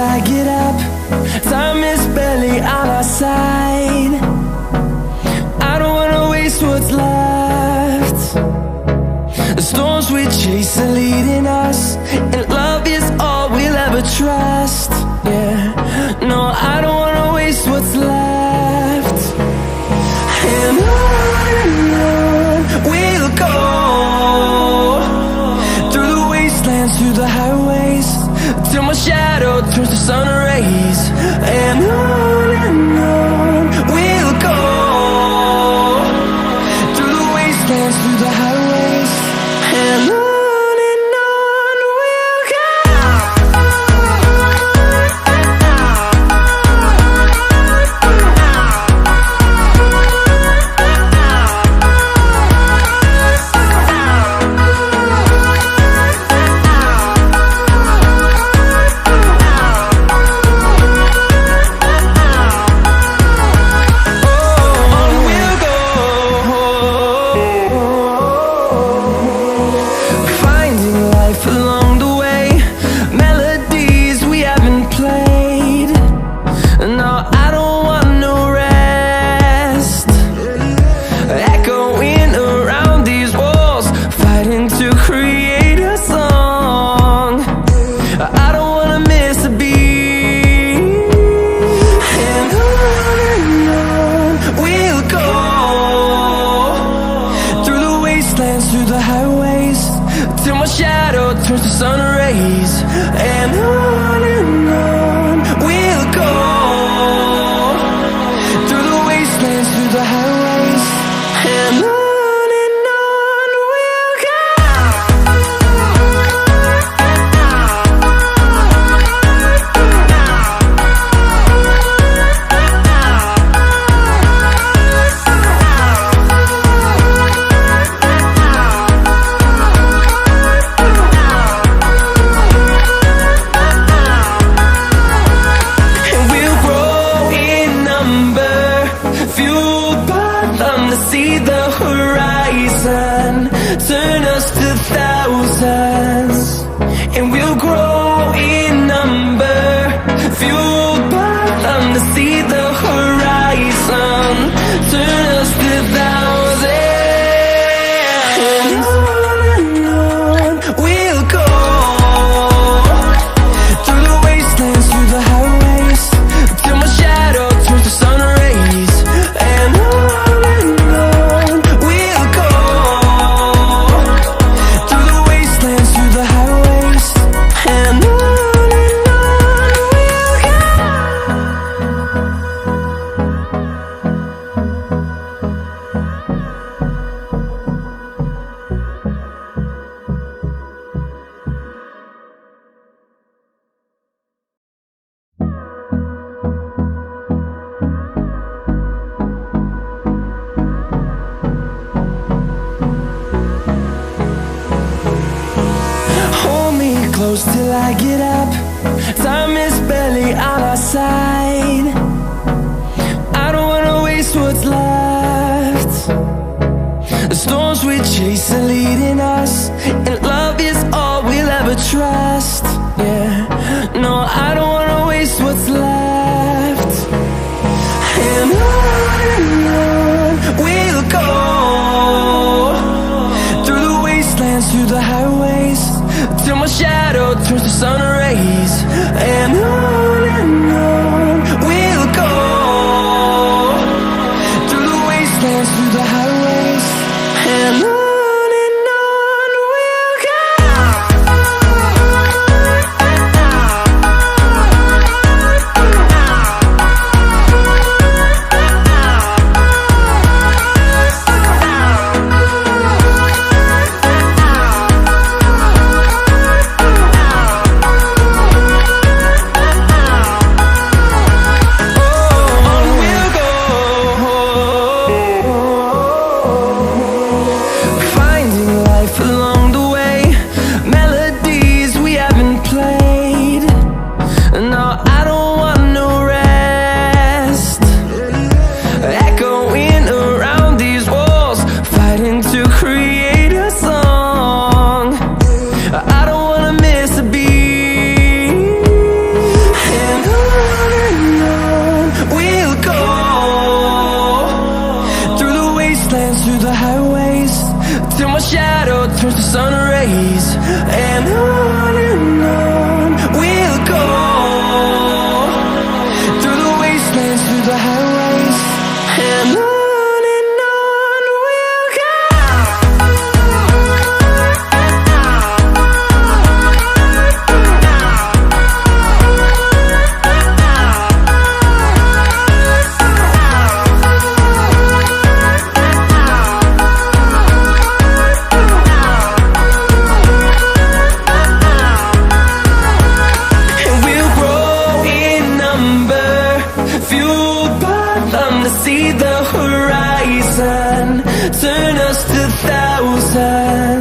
I get up. Time is barely on our side. I don't wanna waste what's left. The storms we chase are leading us, and love is all we'll ever trust. Yeah, no, I don't wanna waste what's left. And on we'll go, through the wastelands, through the highways, till my shadow turns to sun rays. And on we'll go, through the wastelands, through the highways, and on we'll go. Through the highways, till my shadow turns to sun rays. And on we'll go, through the wastelands, through the highways, and on we'll go. See the horizon, turn us to thousands, and we'll grow in number, fueled by them. To see the horizon, turn us to thousands, and on we'll go, through the wastelands, through the highways, till my shadow turns to sun rays. And close till I get up. Time is barely on our side. I don't wanna waste what's left. The storms we chase are leading us, and love is all we'll ever trust. Yeah, no, I don't wanna waste what's left. And on we'll go, through the wastelands, through the highways, till my shadow turns to sun rays. And on we'll go, through the wastelands, through the highways, and on. We'll go. till my shadow turns to sun rays. And on we'll go, through the wastelands, through the highways, and on we'll go. See the horizon, turn us to thousands.